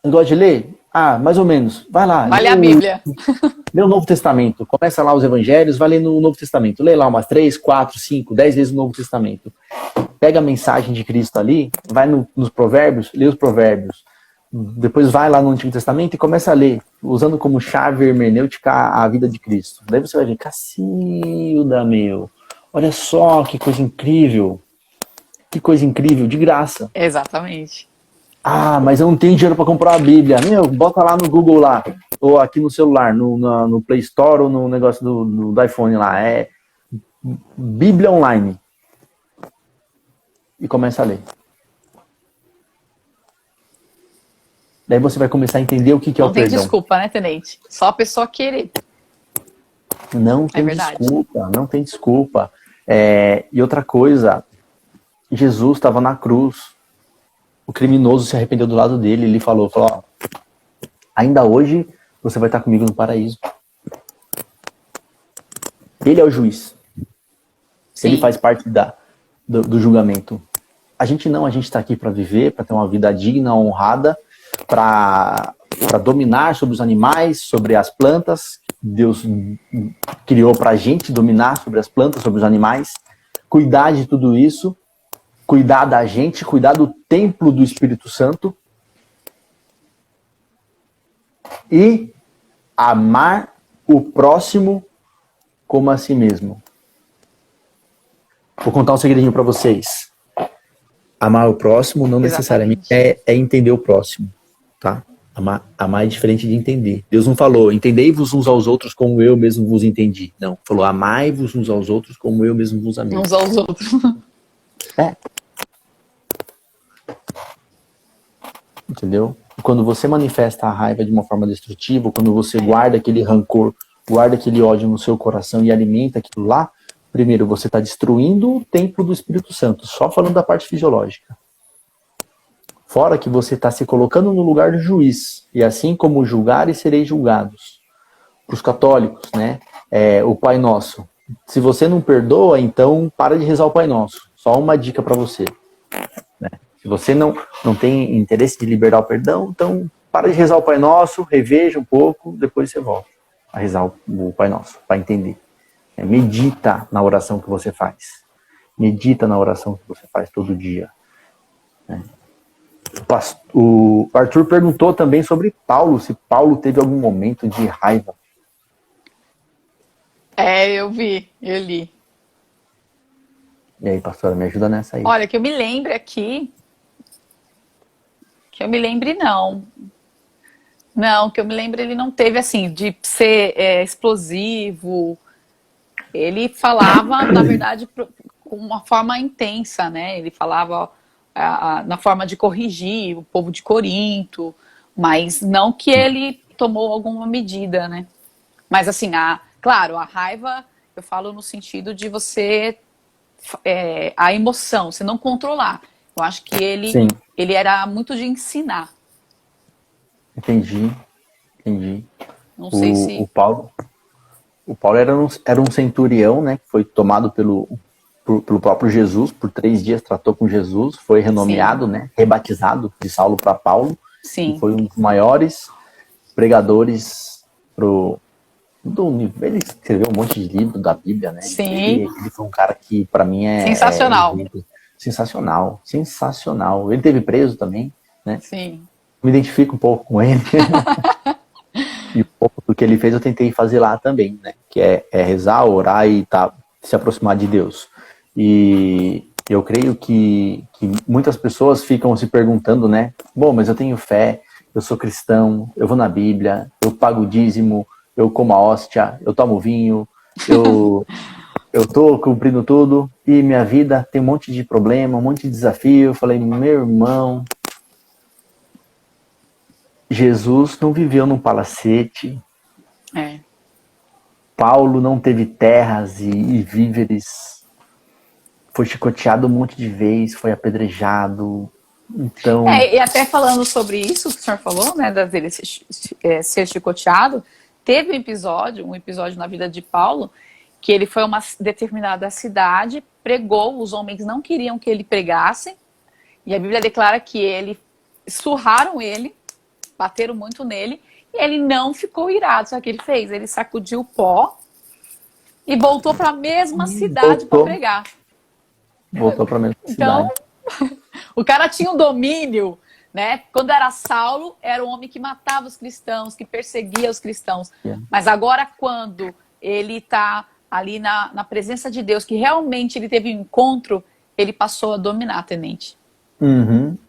S1: Eu gosto de ler? Mais ou menos. Vai lá.
S2: Vai ler a Bíblia.
S1: Lê o Novo Testamento. Começa lá os Evangelhos, vai ler no Novo Testamento. Lê lá umas 3, 4, 5, 10 vezes o Novo Testamento. Pega a mensagem de Cristo ali, vai nos Provérbios, lê os Provérbios. Depois vai lá no Antigo Testamento e começa a ler, usando como chave hermenêutica a vida de Cristo. Daí você vai ver, Cacilda, olha só que coisa incrível. Que coisa incrível, de graça.
S2: Exatamente.
S1: Mas eu não tenho dinheiro para comprar a Bíblia. Bota lá no Google lá, ou aqui no celular, no Play Store ou no negócio do iPhone lá. É Bíblia Online. E começa a ler. Daí você vai começar a entender o que é o perdão.
S2: Não tem desculpa, né, Tenente? Só a pessoa querer.
S1: Não tem desculpa, não tem desculpa. E outra coisa, Jesus estava na cruz. O criminoso se arrependeu do lado dele. Ele falou, ainda hoje você vai estar comigo no paraíso. Ele é o juiz.
S2: Sim.
S1: Ele faz parte do julgamento. A gente não, a gente está aqui para viver, para ter uma vida digna, honrada, para dominar sobre os animais, sobre as plantas. Deus criou para a gente dominar sobre as plantas, sobre os animais, cuidar de tudo isso, cuidar da gente, cuidar do templo do Espírito Santo e amar o próximo como a si mesmo. Vou contar um segredinho para vocês. Amar o próximo não necessariamente é entender o próximo, tá? Amar é diferente de entender. Deus não falou, entendei-vos uns aos outros como eu mesmo vos entendi. Não, falou, amai-vos uns aos outros como eu mesmo vos amei.
S2: Uns aos outros.
S1: É. Entendeu? Quando você manifesta a raiva de uma forma destrutiva, quando você guarda aquele rancor, guarda aquele ódio no seu coração e alimenta aquilo lá, primeiro, você está destruindo o templo do Espírito Santo, só falando da parte fisiológica. Fora que você está se colocando no lugar do juiz, e assim como julgar e sereis julgados. Para os católicos, né? O Pai Nosso. Se você não perdoa, então para de rezar o Pai Nosso. Só uma dica para você. Né? Se você não tem interesse de liberar o perdão, então para de rezar o Pai Nosso, reveja um pouco, depois você volta a rezar o Pai Nosso, para entender. Medita na oração que você faz. Medita na oração que você faz todo dia. O Arthur perguntou também sobre Paulo, se Paulo teve algum momento de raiva.
S2: Eu li.
S1: E aí, pastora, me ajuda nessa aí.
S2: Olha, que eu me lembre aqui. Que eu me lembre, não. Não, que eu me lembre, ele não teve, assim, de ser explosivo. Ele falava, na verdade, com uma forma intensa, né? Ele falava na forma de corrigir o povo de Corinto, mas não que ele tomou alguma medida, né? Mas, assim, claro, a raiva, eu falo no sentido de você... a emoção, você não controlar. Eu acho que ele era muito de ensinar.
S1: Entendi.
S2: Não sei se...
S1: O Paulo era um centurião, né? Que foi tomado pelo próprio Jesus, por 3 dias tratou com Jesus, foi renomeado, né? Rebatizado de Saulo para Paulo.
S2: Sim.
S1: E foi um dos maiores pregadores ele escreveu um monte de livro da Bíblia, né?
S2: Sim.
S1: Ele foi um cara que, para mim,
S2: sensacional.
S1: Sensacional. Ele teve preso também, né?
S2: Sim.
S1: Me identifico um pouco com ele. E um pouco do que ele fez eu tentei fazer lá também, né? Que é rezar, orar e se aproximar de Deus. E eu creio que muitas pessoas ficam se perguntando, né? Bom, mas eu tenho fé, eu sou cristão, eu vou na Bíblia, eu pago o dízimo, eu como a hóstia, eu tomo vinho, eu tô cumprindo tudo e minha vida tem um monte de problema, um monte de desafio. Eu falei, meu irmão, Jesus não viveu num palacete. Paulo não teve terras e víveres. Foi chicoteado um monte de vezes, foi apedrejado. Então...
S2: e até falando sobre isso que o senhor falou, né, dele ser chicoteado, teve um episódio na vida de Paulo, que ele foi a uma determinada cidade, pregou, os homens não queriam que ele pregasse, e a Bíblia declara que surraram ele, bateram muito nele, e ele não ficou irado. Sabe o que ele fez? Ele sacudiu o pó e voltou para a mesma cidade para pregar.
S1: Voltou para a mesma cidade.
S2: Então, o cara tinha um domínio, né? Quando era Saulo, era um homem que matava os cristãos, que perseguia os cristãos. Mas agora, quando ele está ali na presença de Deus, que realmente ele teve um encontro, ele passou a dominar, tenente.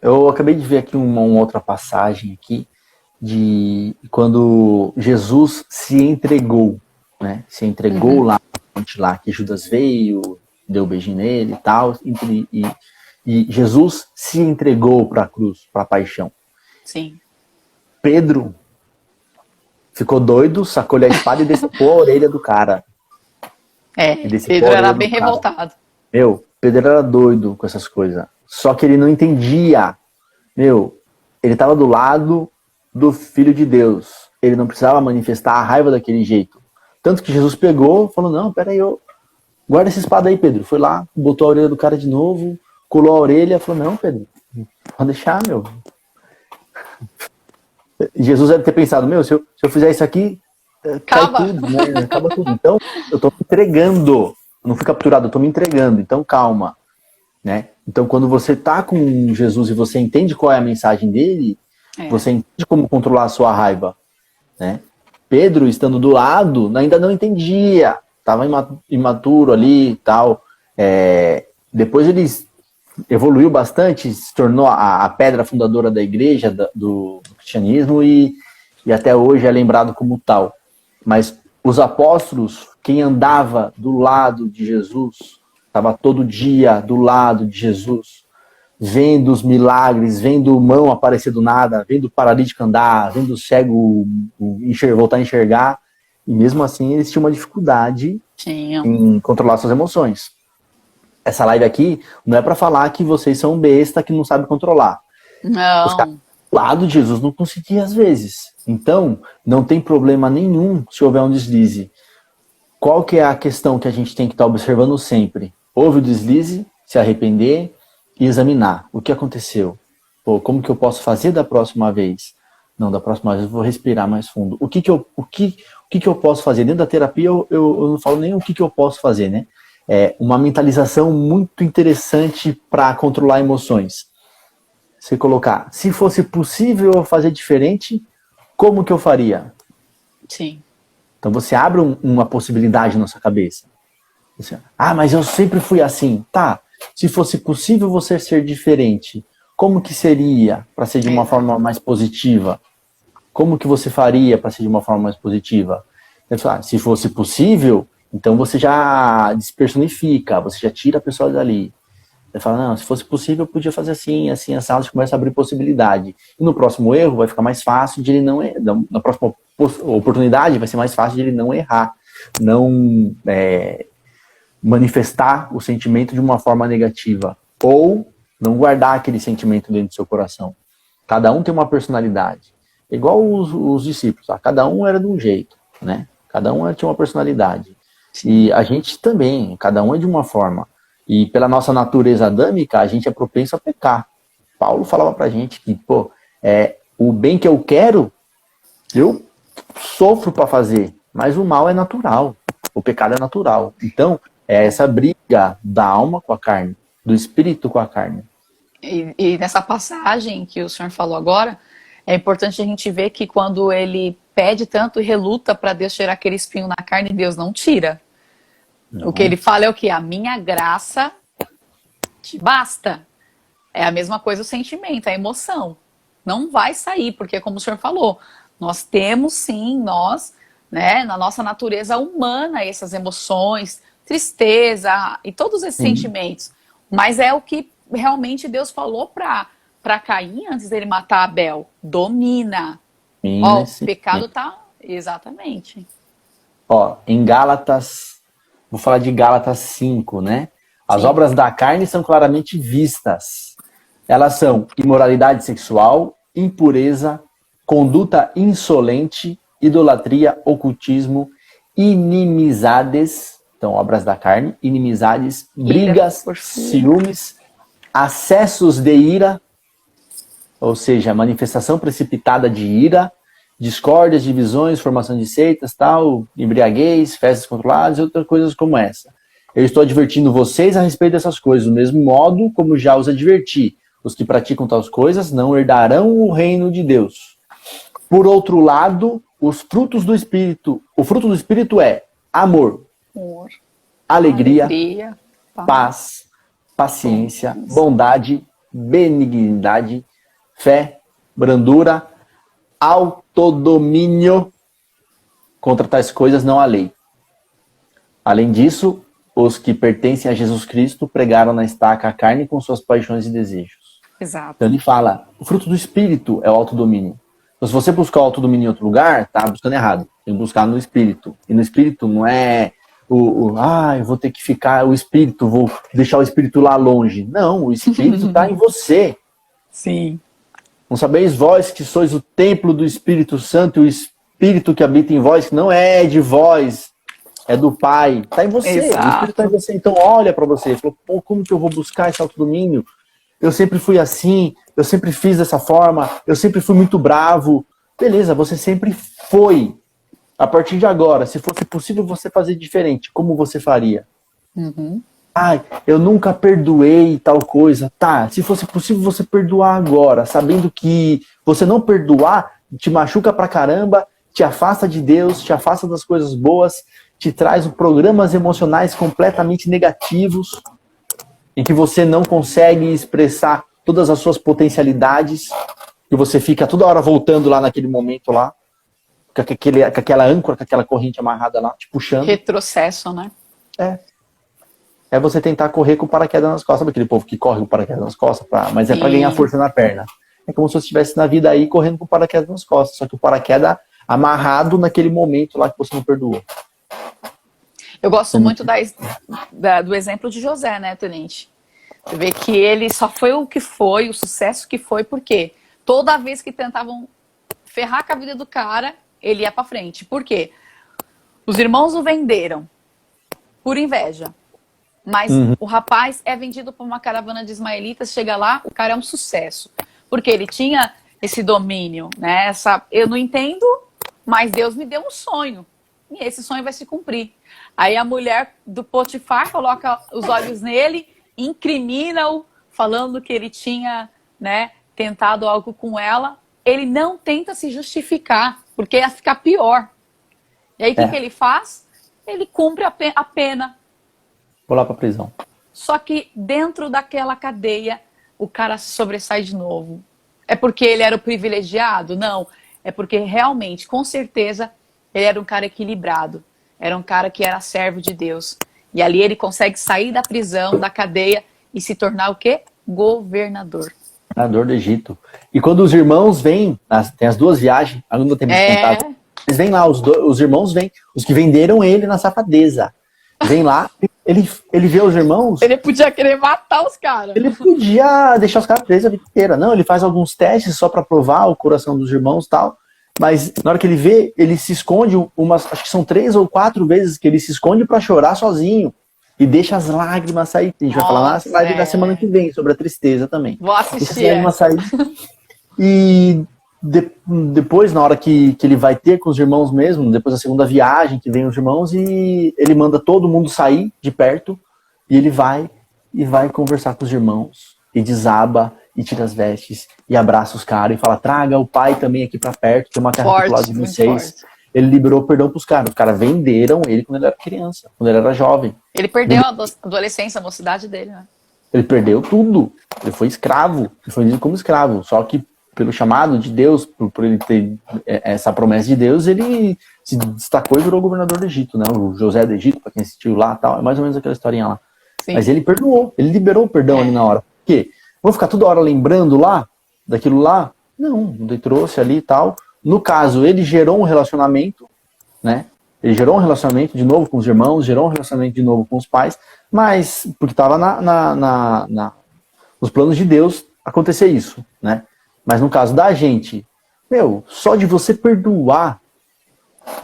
S1: Eu acabei de ver aqui uma outra passagem aqui, de quando Jesus se entregou, né? Se entregou lá que Judas veio, deu um beijinho nele e tal, e Jesus se entregou para a cruz, para a paixão.
S2: Sim.
S1: Pedro ficou doido, sacou-lhe a espada e decepou a orelha do cara.
S2: Pedro era bem revoltado.
S1: Pedro era doido com essas coisas. Só que ele não entendia. Ele estava do lado do Filho de Deus. Ele não precisava manifestar a raiva daquele jeito. Tanto que Jesus pegou e falou, não, peraí, guarda essa espada aí, Pedro. Foi lá, botou a orelha do cara de novo, colou a orelha, falou, não, Pedro, pode deixar, meu. Jesus deve ter pensado, meu, se eu fizer isso aqui, cai tudo, né? Acaba tudo. Então, eu estou me entregando. Eu não fui capturado, eu estou me entregando. Então, calma. Né? Então, quando você está com Jesus e você entende qual é a mensagem dele, você entende como controlar a sua raiva. Né? Pedro, estando do lado, ainda não entendia. Estava imaturo ali e tal. Depois ele evoluiu bastante, se tornou a pedra fundadora da igreja, do cristianismo, e até hoje é lembrado como tal. Mas os apóstolos, quem andava do lado de Jesus, estava todo dia do lado de Jesus, vendo os milagres, vendo mão aparecer do nada, vendo o paralítico andar, vendo o cego voltar a enxergar, e mesmo assim eles tinham uma dificuldade em controlar suas emoções. Essa live aqui não é para falar que vocês são besta que não sabe controlar.
S2: Não.
S1: Os caras do lado de Jesus não conseguiam às vezes. Então, não tem problema nenhum se houver um deslize. Qual que é a questão que a gente tem que estar observando sempre? Houve o deslize, se arrepender e examinar o que aconteceu. Pô, como que eu posso fazer da próxima vez? Não, da próxima vez eu vou respirar mais fundo. O que que eu posso fazer? Dentro da terapia eu não falo nem o que eu posso fazer, né? É uma mentalização muito interessante para controlar emoções. Você colocar, se fosse possível eu fazer diferente, como que eu faria?
S2: Sim.
S1: Então você abre uma possibilidade na sua cabeça. Você, mas eu sempre fui assim. Tá, se fosse possível você ser diferente, como que seria para ser de uma forma mais positiva? Como que você faria para ser de uma forma mais positiva? Se fosse possível, então você já despersonifica, você já tira a pessoa dali. Você fala, não, se fosse possível eu podia fazer assim, assim, essa aula começa a abrir possibilidade. E no próximo erro vai ficar mais fácil de ele não errar. Na próxima oportunidade vai ser mais fácil de ele não errar. Não manifestar o sentimento de uma forma negativa. Ou não guardar aquele sentimento dentro do seu coração. Cada um tem uma personalidade. Igual os discípulos, tá? Cada um era de um jeito, né? Cada um tinha uma personalidade. E a gente também, cada um é de uma forma. E pela nossa natureza adâmica, a gente é propenso a pecar. Paulo falava pra gente que, o bem que eu quero, eu sofro para fazer, mas o mal é natural. O pecado é natural. Então, é essa briga da alma com a carne, do espírito com a carne.
S2: E nessa passagem que o senhor falou agora, é importante a gente ver que quando ele pede tanto e reluta para Deus tirar aquele espinho na carne, Deus não tira. Não. O que ele fala é o quê? A minha graça te basta. É a mesma coisa o sentimento, a emoção. Não vai sair, porque como o senhor falou, nós temos sim, né, na nossa natureza humana, essas emoções, tristeza e todos esses sentimentos. Mas é o que realmente Deus falou para Caim antes dele matar Abel. Domina. O pecado tá... Exatamente.
S1: Em Gálatas... Vou falar de Gálatas 5, né? As obras da carne são claramente vistas. Elas são imoralidade sexual, impureza, conduta insolente, idolatria, ocultismo, inimizades, então obras da carne, inimizades, brigas, ciúmes, acessos de ira, ou seja, manifestação precipitada de ira, discórdias, divisões, formação de seitas, tal, embriaguez, festas controladas e outras coisas como essa. Eu estou advertindo vocês a respeito dessas coisas, do mesmo modo como já os adverti. Os que praticam tais coisas não herdarão o reino de Deus. Por outro lado, os frutos do Espírito, o fruto do Espírito é amor, alegria, paz, paciência, bondade, benignidade, fé, brandura, autodomínio. Contra tais coisas não há lei. Além disso, os que pertencem a Jesus Cristo pregaram na estaca a carne com suas paixões e desejos.
S2: Exato.
S1: Então ele fala, o fruto do Espírito é o autodomínio. Então se você buscar o autodomínio em outro lugar, tá buscando errado. Tem que buscar no Espírito. E no Espírito não é eu vou ter que ficar o Espírito, vou deixar o Espírito lá longe. Não, o Espírito está em você.
S2: Sim.
S1: Não sabeis vós que sois o templo do Espírito Santo, e o Espírito que habita em vós, que não é de vós, é do Pai. Está em você,
S2: Exato.
S1: O Espírito está em você. Então olha para você. Falou, pô, como que eu vou buscar esse autodomínio? Eu sempre fui assim, eu sempre fiz dessa forma, eu sempre fui muito bravo. Beleza, você sempre foi. A partir de agora, se fosse possível você fazer diferente, como você faria? Ai, eu nunca perdoei tal coisa. Tá, se fosse possível você perdoar agora, sabendo que você não perdoar te machuca pra caramba, te afasta de Deus, te afasta das coisas boas, te traz programas emocionais completamente negativos, em que você não consegue expressar todas as suas potencialidades, e você fica toda hora voltando lá naquele momento lá, com aquela âncora, com aquela corrente amarrada lá, te puxando.
S2: Retrocesso, né?
S1: É você tentar correr com o paraquedas nas costas. Sabe aquele povo que corre com o paraquedas nas costas? Mas é pra ganhar força na perna. É como se você estivesse na vida aí correndo com o paraquedas nas costas. Só que o paraquedas amarrado naquele momento lá que você não perdoou.
S2: Eu gosto muito do exemplo de José, né, Tenente? Você vê que ele só foi o que foi, o sucesso que foi, porque toda vez que tentavam ferrar com a vida do cara, ele ia pra frente. Por quê? Os irmãos o venderam por inveja. Mas o rapaz é vendido por uma caravana de ismaelitas, chega lá, o cara é um sucesso. Porque ele tinha esse domínio, né? Eu não entendo, mas Deus me deu um sonho. E esse sonho vai se cumprir. Aí a mulher do Potifar coloca os olhos nele, incrimina-o, falando que ele tinha, né, tentado algo com ela. Ele não tenta se justificar, porque ia ficar pior. E aí o que ele faz? Ele cumpre a pena.
S1: Vou lá pra prisão.
S2: Só que dentro daquela cadeia, o cara sobressai de novo. É porque ele era o privilegiado? Não. É porque realmente, com certeza, ele era um cara equilibrado. Era um cara que era servo de Deus. E ali ele consegue sair da prisão, da cadeia e se tornar o quê? Governador.
S1: Governador do Egito. E quando os irmãos vêm, tem as duas viagens, ainda temos contato. Eles vêm lá, os irmãos vêm, os que venderam ele na safadeza. Vem lá, ele vê os irmãos.
S2: Ele podia querer matar os caras.
S1: Ele podia deixar os caras presos a vida inteira. Não, ele faz alguns testes só pra provar o coração dos irmãos e tal. Mas na hora que ele vê, ele se esconde acho que são 3 ou 4 vezes que ele se esconde pra chorar sozinho. E deixa as lágrimas sair. A gente vai falar na live da semana que vem sobre a tristeza também.
S2: Vou assistir.
S1: Deixa as lágrimas sair. E depois, na hora que ele vai ter com os irmãos mesmo, depois da segunda viagem, que vem os irmãos, e ele manda todo mundo sair de perto, e ele vai conversar com os irmãos, e desaba, e tira as vestes, e abraça os caras, e fala, traga o pai também aqui pra perto, tem uma terra popular de vocês. Ele liberou perdão pros caras. Os caras venderam ele quando ele era criança, quando ele era jovem.
S2: Ele perdeu a adolescência, a mocidade dele, né?
S1: Ele perdeu tudo. Ele foi escravo. Ele foi vendido como escravo. Só que pelo chamado de Deus, por ele ter essa promessa de Deus, ele se destacou e virou governador do Egito, né? O José do Egito, para quem assistiu lá, tal, é mais ou menos aquela historinha lá. Sim. Mas ele perdoou, ele liberou o perdão ali na hora. Por quê? Vou ficar toda hora lembrando lá, daquilo lá? Não, ele trouxe ali e tal. No caso, ele gerou um relacionamento, né? Ele gerou um relacionamento de novo com os irmãos, gerou um relacionamento de novo com os pais, mas porque estava nos planos de Deus acontecer isso, né? Mas no caso da gente, só de você perdoar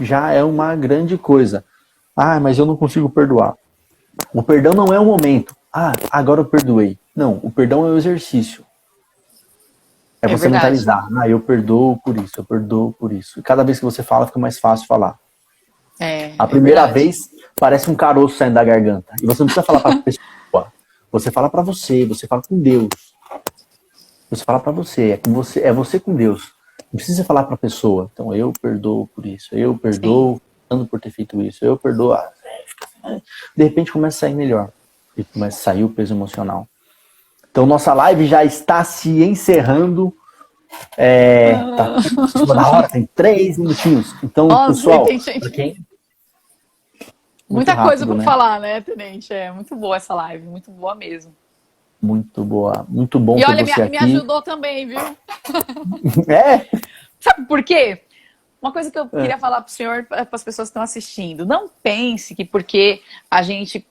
S1: já é uma grande coisa. Ah, mas eu não consigo perdoar. O perdão não é o momento. Ah, agora eu perdoei. Não, o perdão é o exercício. É você mentalizar. Ah, eu perdoo por isso, eu perdoo por isso. E cada vez que você fala, fica mais fácil falar. A primeira vez, parece um caroço saindo da garganta. E você não precisa falar para a pessoa. Você fala para você fala com Deus. Você fala pra você, é você com Deus. Não precisa falar pra pessoa. Então, eu perdoo por isso. Eu perdoo por ter feito isso. Eu perdoo. De repente começa a sair melhor. E começa a sair o peso emocional. Então, nossa live já está se encerrando. Tá na hora, tem 3 minutinhos. Então, pessoal, pra quem...
S2: Muita coisa pra falar, né, Tenente? É muito boa essa live, muito boa mesmo.
S1: Muito boa, muito bom
S2: ter você aqui. E olha, me ajudou também, viu? Sabe por quê? Uma coisa que eu queria falar pro senhor, para as pessoas que estão assistindo. Não pense que porque a gente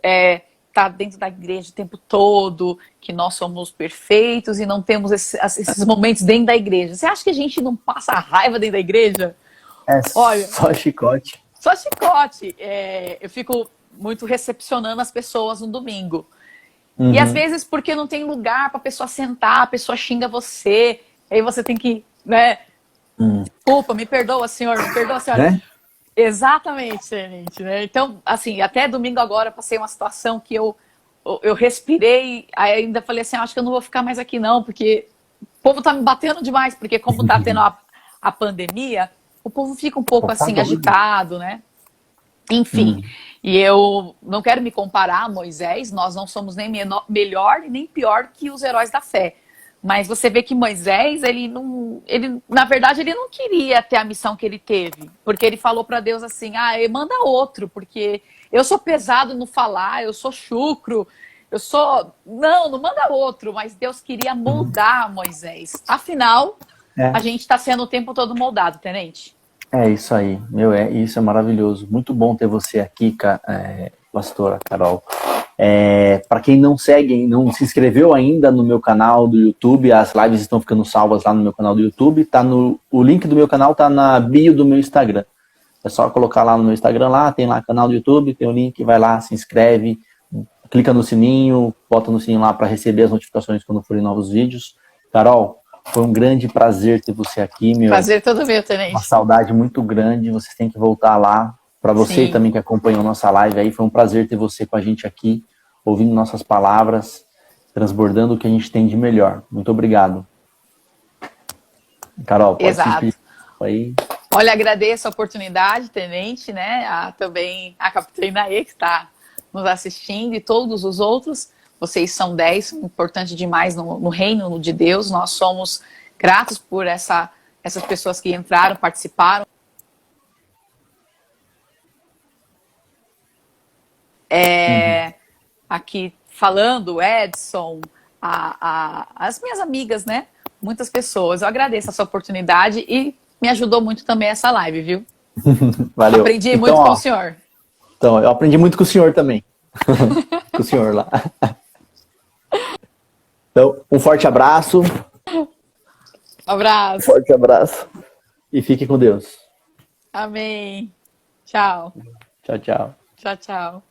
S2: tá dentro da igreja o tempo todo, que nós somos perfeitos e não temos esses momentos dentro da igreja. Você acha que a gente não passa raiva dentro da igreja?
S1: É
S2: Olha,
S1: só chicote.
S2: só chicote. Eu fico muito recepcionando as pessoas no domingo. E às vezes porque não tem lugar para a pessoa sentar, a pessoa xinga você, aí você tem que, né? Desculpa, me perdoa, senhor, me perdoa, senhora.
S1: Né?
S2: Exatamente, gente, né? Então, assim, até domingo agora eu passei uma situação que eu respirei, aí ainda falei assim, acho que eu não vou ficar mais aqui não, porque o povo tá me batendo demais, porque como tá tendo a pandemia, o povo fica um pouco assim agitado, né? Enfim, e eu não quero me comparar a Moisés, nós não somos nem melhor e nem pior que os heróis da fé. Mas você vê que Moisés, na verdade, ele não queria ter a missão que ele teve. Porque ele falou para Deus assim, manda outro, porque eu sou pesado no falar, eu sou chucro, Não manda outro, mas Deus queria moldar Moisés. Afinal, a gente está sendo o tempo todo moldado, tenente.
S1: É isso aí, isso é maravilhoso. Muito bom ter você aqui, pastora Carol. Para quem não segue, não se inscreveu ainda no meu canal do YouTube, as lives estão ficando salvas lá no meu canal do YouTube. O link do meu canal tá na bio do meu Instagram. É só colocar lá no meu Instagram, tem lá canal do YouTube, tem o link, vai lá, se inscreve, clica no sininho, bota no sininho lá para receber as notificações quando forem novos vídeos. Carol, foi um grande prazer ter você aqui, meu.
S2: Prazer todo meu, tenente.
S1: Uma saudade muito grande, vocês têm que voltar lá. Para você também que acompanhou nossa live aí, foi um prazer ter você com a gente aqui, ouvindo nossas palavras, transbordando o que a gente tem de melhor. Muito obrigado. Carol, pode se despedir aí.
S2: Olha, agradeço a oportunidade, tenente, né? Também a capitã E que está nos assistindo e todos os outros. Vocês são 10, importante demais no reino de Deus. Nós somos gratos por essas pessoas que entraram, participaram. Aqui falando, Edson, as minhas amigas, né? Muitas pessoas. Eu agradeço essa oportunidade e me ajudou muito também essa live, viu?
S1: Valeu.
S2: Aprendi muito com o senhor.
S1: Então, eu aprendi muito com o senhor também. Com o senhor lá. Então, um forte abraço.
S2: Abraço.
S1: Um forte abraço. E fique com Deus.
S2: Amém. Tchau.
S1: Tchau, tchau.
S2: Tchau, tchau.